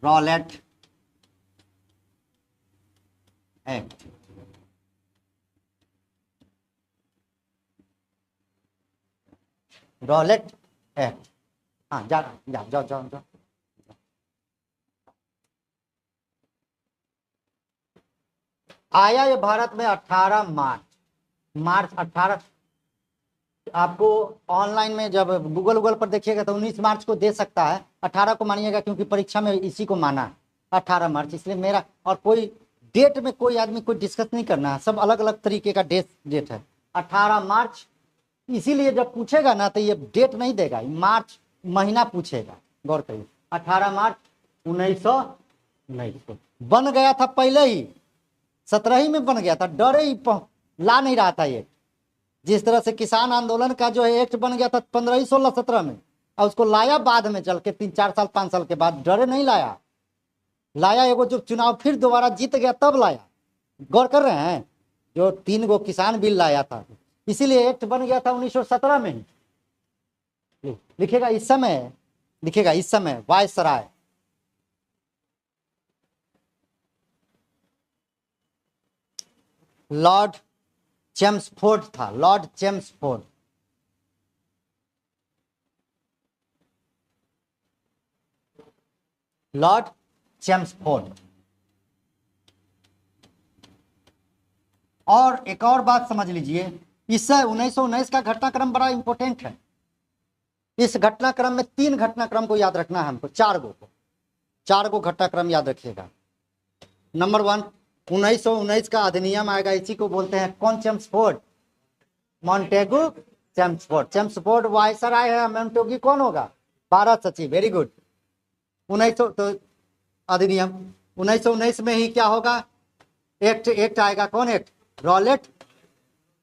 Rowlatt act. Rowlatt act, हाँ जा जा जाओ जाओ जाओ। आया ये भारत में 18 मार्च 18। आपको ऑनलाइन में जब गूगल पर देखिएगा तो 19 मार्च को दे सकता है, 18 को मानिएगा क्योंकि परीक्षा में इसी को माना है 18 मार्च, इसलिए मेरा और कोई डेट में कोई आदमी कोई डिस्कस नहीं करना है, सब अलग अलग तरीके का डेट है 18 मार्च। इसीलिए जब पूछेगा ना तो ये डेट नहीं देगा, मार्च महीना पूछेगा। गौर करिए 18 मार्च 1919 बन गया था, पहले ही 17 ही में बन गया था, डरे ही ला नहीं रहा था ये। जिस तरह से किसान आंदोलन का जो है एक्ट बन गया था 15 16 17 में, और उसको लाया बाद में चल के 3 4 साल 5 साल के बाद, डरे नहीं लाया, लाया एगो जो चुनाव फिर दोबारा जीत गया तब लाया। गौर कर रहे हैं, जो 3 गो किसान बिल लाया था, इसीलिए एक्ट बन गया था 1917 में ही। लिखेगा इस समय, लिखेगा इस समय वायसराय, लॉर्ड चेम्सफोर्ड था, लॉर्ड चेम्सफोर्ड। Lord Chelmsford. और एक और बात समझ लीजिए, इससे 1919 का घटनाक्रम बड़ा इंपॉर्टेंट है। इस घटनाक्रम में 3 घटनाक्रम को याद रखना है हमको, 4 गो घटनाक्रम याद रखिएगा। नंबर 1, 1919 का अधिनियम आएगा, इसी को बोलते हैं कौन? Chelmsford, Montagu Chelmsford. Chelmsford viceroy है, मॉन्टेगू कौन होगा? भारत सचिव। Very good. 1900 तो अधिनियम 1919 में ही क्या होगा? एक्ट आएगा, कौन एक्ट? रॉलेट।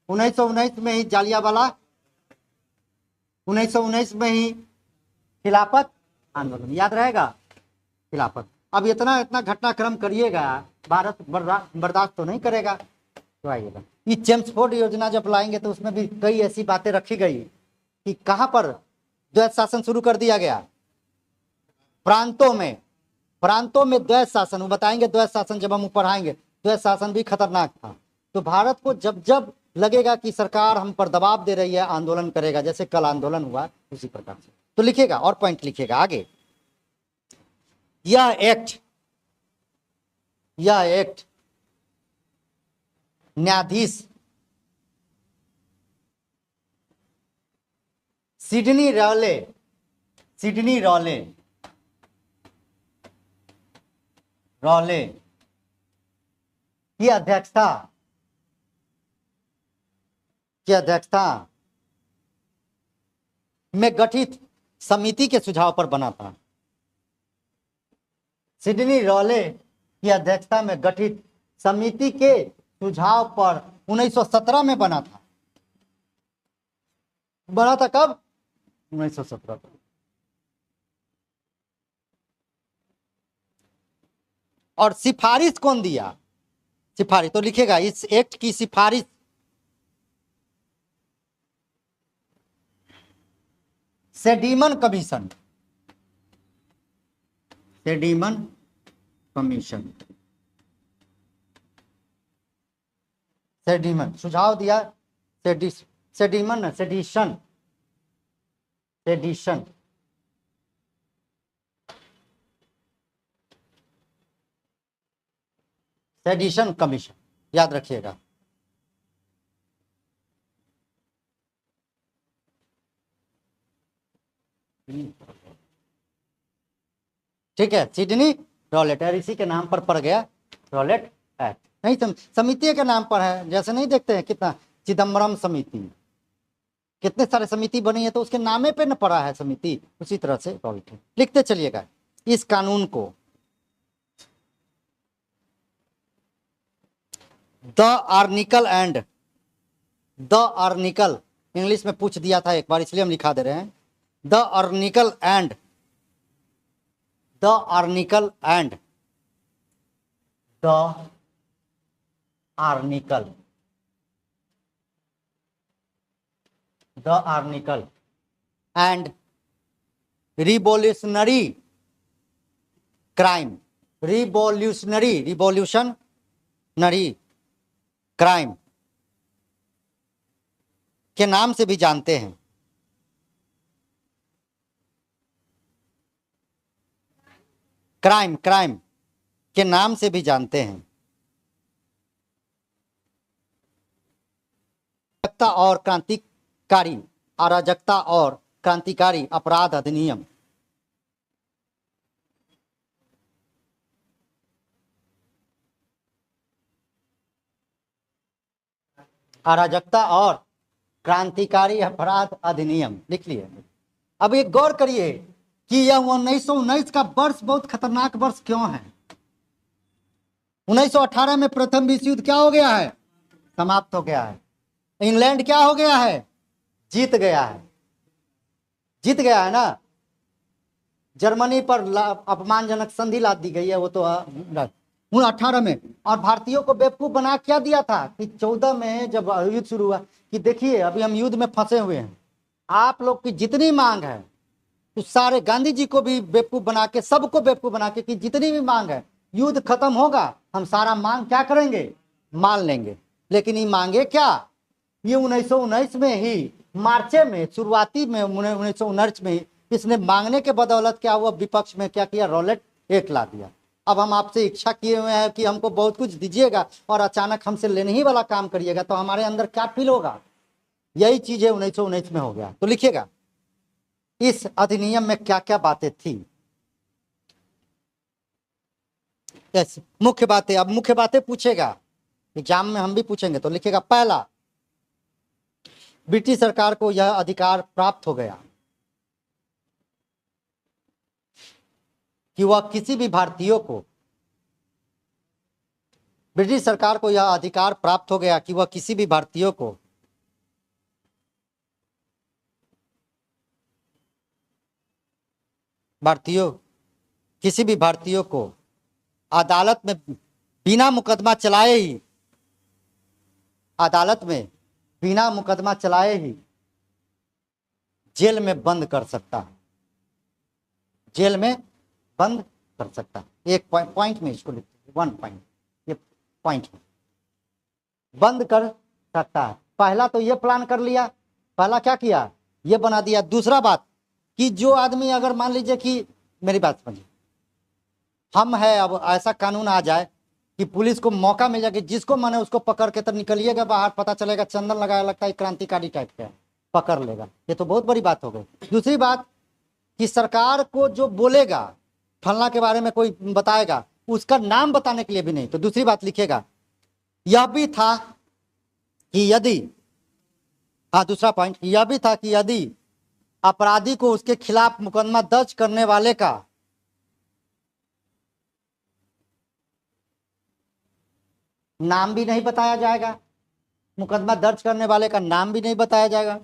1919 में ही जालियावाला, 1919 में ही खिलाफत आंदोलन, याद रहेगा खिलाफत। अब इतना घटनाक्रम करिएगा, भारत बर्दाश्त तो नहीं करेगा। तो आइएगा, ये चेम्सफोर्ड योजना जब लाएंगे तो उसमें भी कई ऐसी बातें रखी गई कि कहां पर द्वैत शासन शुरू कर दिया गया? प्रांतों में द्वैत शासन, वो बताएंगे द्वैत शासन जब हम पढ़ाएंगे। द्वैत शासन भी खतरनाक था। तो भारत को जब जब लगेगा कि सरकार हम पर दबाव दे रही है, आंदोलन करेगा, जैसे कल आंदोलन हुआ उसी प्रकार से। तो लिखेगा और पॉइंट लिखेगा आगे, यह एक्ट न्यायाधीश सिडनी रॉले की अध्यक्षता में गठित समिति के सुझाव पर बना था। सिडनी रॉले की अध्यक्षता में गठित समिति के सुझाव पर 1917 में बना था। बना था कब? 1917। और सिफारिश कौन दिया? सिफारिश तो लिखेगा इस एक्ट की सिफारिश सेडीमन कमीशन, सेडीमन सुझाव दिया, सेडीमन सेडिशन कमीशन, याद रखिएगा। ठीक है, सिडनी रॉलेट, और इसी के नाम पर पड़ गया रॉलेट एक्ट। नहीं समिति के नाम पर है, जैसे नहीं देखते हैं कितना चिदम्बरम समिति, कितने सारे समिति बनी है तो उसके नामे पे न पड़ा है समिति, उसी तरह से रॉलेट। लिखते चलिएगा इस कानून को, द आर्निकल, इंग्लिश में पूछ दिया था एक बार इसलिए हम लिखा दे रहे हैं, the anarchical and revolutionary crime, revolutionary crime के नाम से भी जानते हैं। क्राइम के नाम से भी जानते हैं। अराजकता और क्रांतिकारी अपराध अधिनियम। अराजकता और क्रांतिकारी अपराध अधिनियम लिख लिए। अब एक गौर करिए कि यह 1919 का वर्ष बहुत खतरनाक वर्ष क्यों है। 1918 में प्रथम विश्व युद्ध क्या हो गया है, समाप्त हो गया है। इंग्लैंड क्या हो गया है, जीत गया है ना। जर्मनी पर अपमानजनक संधि ला दी गई है, वो तो 18 में। और भारतीयों को बेवकूफ बना क्या दिया था कि 14 में जब युद्ध शुरू हुआ कि देखिए अभी हम युद्ध में फंसे हुए हैं, आप लोग की जितनी मांग है तो सारे, गांधी जी को भी बेवकूफ बना के, सबको बेवकूफ बना के कि जितनी भी मांग है युद्ध खत्म होगा हम सारा मांग क्या करेंगे, मान लेंगे। लेकिन ये मांगे क्या, ये 1919 में ही मार्चे में, शुरुआती में 1919 में ही इसने मांगने के बदौलत क्या हुआ, विपक्ष में क्या किया, रॉलेट एक ला दिया। अब हम आपसे इच्छा किए हुए हैं कि हमको बहुत कुछ दीजिएगा और अचानक हमसे लेने ही वाला काम करिएगा, तो हमारे अंदर क्या फील होगा। यही चीजें 1919 में हो गया। तो लिखिएगा इस अधिनियम में क्या क्या बातें थी। मुख्य बातें, अब मुख्य बातें पूछेगा एग्जाम में, हम भी पूछेंगे। तो लिखिएगा पहला, ब्रिटिश सरकार को यह अधिकार प्राप्त हो गया कि वह किसी भी भारतीयों को, ब्रिटिश सरकार को यह अधिकार प्राप्त हो गया कि वह किसी भी भारतीयों को किसी भी भारतीयों को अदालत में बिना मुकदमा चलाए ही, अदालत में बिना मुकदमा चलाए ही जेल में बंद कर सकता है, जेल में बंद कर सकता है। एक पॉइंट में इसको लिखते, 1 पॉइंट, ये पॉइंट में बंद कर सकता है। पहला तो ये प्लान कर लिया, पहला क्या किया, ये बना दिया। दूसरा बात कि जो आदमी, अगर मान लीजिए कि, मेरी बात समझिए, हम है, अब ऐसा कानून आ जाए कि पुलिस को मौका मिल जाए कि जिसको माने उसको पकड़ के तो निकलिएगा बाहर, पता चलेगा चंदन लगाया, लगता है क्रांतिकारी टाइप का है, पकड़ लेगा, ये तो बहुत बड़ी बात हो गई। दूसरी बात कि सरकार को जो बोलेगा, फलना के बारे में कोई बताएगा, उसका नाम बताने के लिए भी नहीं। तो दूसरी बात लिखेगा, यह भी था कि यदि, हाँ दूसरा पॉइंट यह भी था कि यदि अपराधी को उसके खिलाफ मुकदमा दर्ज करने वाले का नाम भी नहीं बताया जाएगा, मुकदमा दर्ज करने वाले का नाम भी नहीं बताया जाएगा।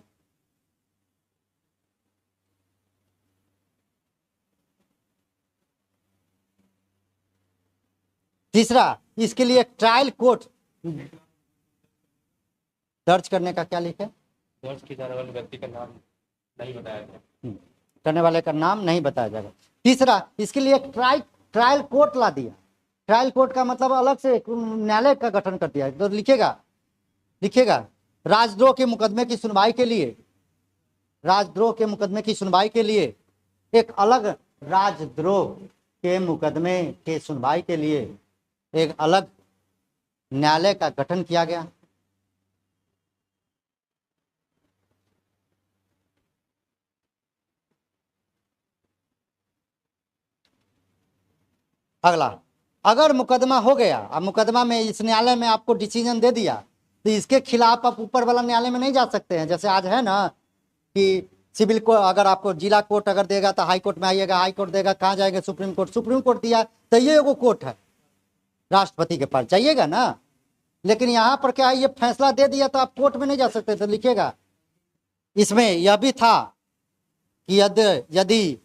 तीसरा, इसके लिए ट्रायल कोर्ट दर्ज करने का क्या लिखे, दर्ज किए जाने वाले व्यक्ति का नाम नहीं बताया गया, करने वाले का नाम नहीं बताया जाएगा। तीसरा, इसके लिए ट्रायल कोर्ट ला दिया। ट्रायल कोर्ट का मतलब अलग से न्यायालय का गठन कर दिया। तो लिखेगा राजद्रोह के मुकदमे की सुनवाई के लिए, राजद्रोह के मुकदमे की सुनवाई के लिए एक अलग, राजद्रोह के मुकदमे के सुनवाई के लिए एक अलग न्यायालय का गठन किया गया। अगला, अगर मुकदमा हो गया, अब मुकदमा में इस न्यायालय में आपको डिसीजन दे दिया, तो इसके खिलाफ आप ऊपर वाला न्यायालय में नहीं जा सकते हैं। जैसे आज है ना कि सिविल को अगर आपको जिला कोर्ट अगर देगा तो हाई कोर्ट में आइएगा, हाई कोर्ट देगा कहाँ जाएंगे, सुप्रीम कोर्ट, सुप्रीम कोर्ट दिया तो ये एगो कोर्ट है, राष्ट्रपति के पास जाइएगा ना। लेकिन यहाँ पर क्या है, ये फैसला दे दिया तो आप कोर्ट में नहीं जा सकते। तो लिखेगा इसमें यह भी था कि यदि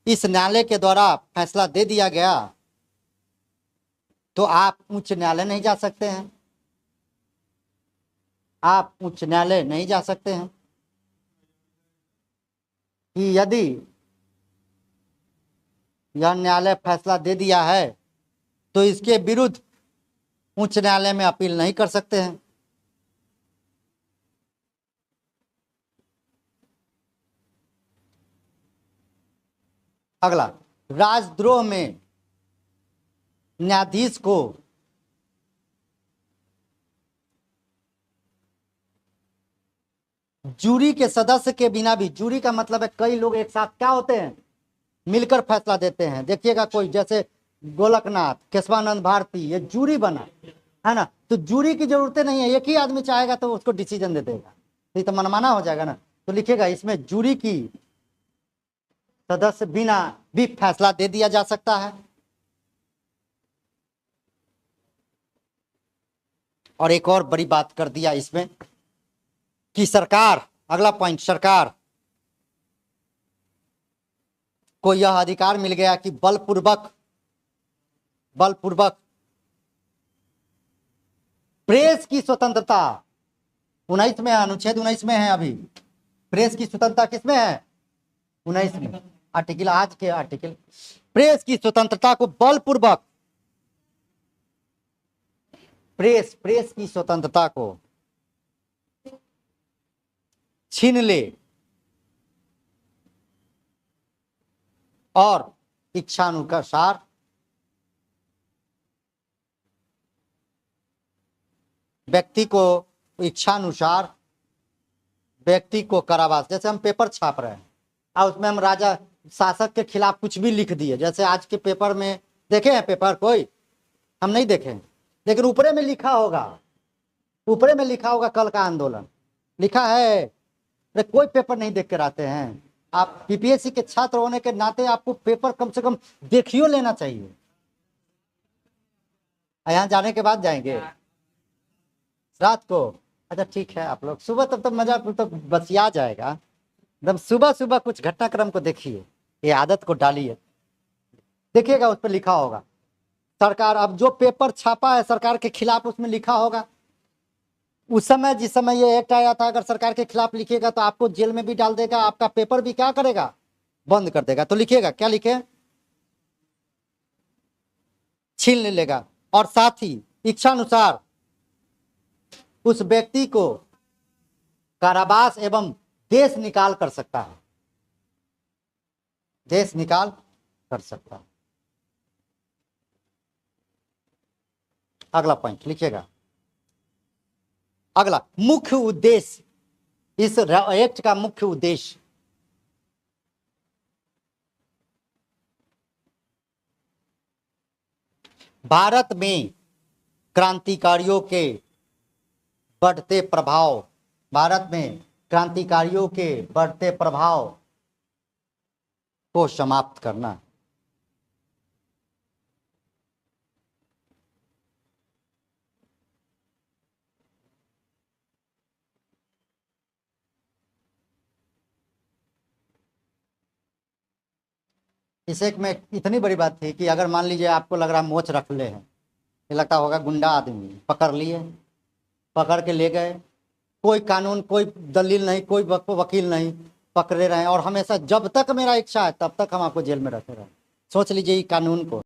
इस न्यायालय के द्वारा फैसला दे दिया गया तो आप उच्च न्यायालय नहीं जा सकते हैं, आप उच्च न्यायालय नहीं जा सकते हैं। कि यह न्यायालय फैसला दे दिया है तो इसके विरुद्ध उच्च न्यायालय में अपील नहीं कर सकते हैं। अगला, राजद्रोह में न्यायाधीश को जूरी के सदस्य के बिना भी, जूरी का मतलब है कई लोग एक साथ क्या होते हैं, मिलकर फैसला देते हैं। देखिएगा कोई जैसे गोलकनाथ, केशवानंद भारती, ये जूरी बना है ना, तो जूरी की जरूरत नहीं है, एक ही आदमी चाहेगा तो उसको डिसीजन दे देगा, नहीं तो मनमाना हो जाएगा ना। तो लिखिएगा इसमें जूरी की सदस्य बिना भी फैसला दे दिया जा सकता है। और एक और बड़ी बात कर दिया इसमें कि सरकार, अगला पॉइंट, सरकार को यह अधिकार मिल गया कि बलपूर्वक प्रेस की स्वतंत्रता, 19 में है, अनुच्छेद 19 में है। अभी प्रेस की स्वतंत्रता किसमें है, 19 में, आर्टिकल, आज के आर्टिकल, प्रेस की स्वतंत्रता को बलपूर्वक, प्रेस की स्वतंत्रता को छीन ले और इच्छानुसार व्यक्ति को कारावास, जैसे हम पेपर छाप रहे हैं और उसमें हम राजा शासक के खिलाफ कुछ भी लिख दिए, जैसे आज के पेपर में देखे हैं पेपर, कोई हम नहीं देखे, लेकिन ऊपरे में लिखा होगा कल का आंदोलन लिखा है। अरे कोई पेपर नहीं देख कर आते हैं आप, पीपीएससी के छात्र होने के नाते आपको पेपर कम से कम देखियो लेना चाहिए। यहाँ जाने के बाद जाएंगे रात को, अच्छा ठीक है आप लोग सुबह, तब मजा तो बसिया जाएगा एकदम। सुबह कुछ घटनाक्रम को देखिए, ये आदत को डालिए, देखिएगा उस पर लिखा होगा सरकार, अब जो पेपर छापा है सरकार के खिलाफ उसमें लिखा होगा। उस समय जिस समय ये एक्ट आया था, अगर सरकार के खिलाफ लिखिएगा तो आपको जेल में भी डाल देगा, आपका पेपर भी क्या करेगा, बंद कर देगा। तो लिखिएगा, क्या लिखे, छीन लेगा, और साथ ही इच्छानुसार उस व्यक्ति को कारावास एवं देश निकाल कर सकता है, देश निकाल कर सकता है। अगला पॉइंट लिखिएगा, अगला मुख्य उद्देश्य, इस एक्ट का मुख्य उद्देश्य भारत में क्रांतिकारियों के बढ़ते प्रभाव, भारत में क्रांतिकारियों के बढ़ते प्रभाव को समाप्त करना। इस एक में इतनी बड़ी बात थी कि अगर मान लीजिए आपको लग रहा मोच रख ले हैं, ये लगता होगा गुंडा आदमी, पकड़ लिए, पकड़ के ले गए, कोई कानून, कोई दलील नहीं, कोई वकील नहीं, पकड़े रहे और हमेशा जब तक मेरा इच्छा है तब तक हम आपको जेल में रखे रहे। सोच लीजिए कानून को।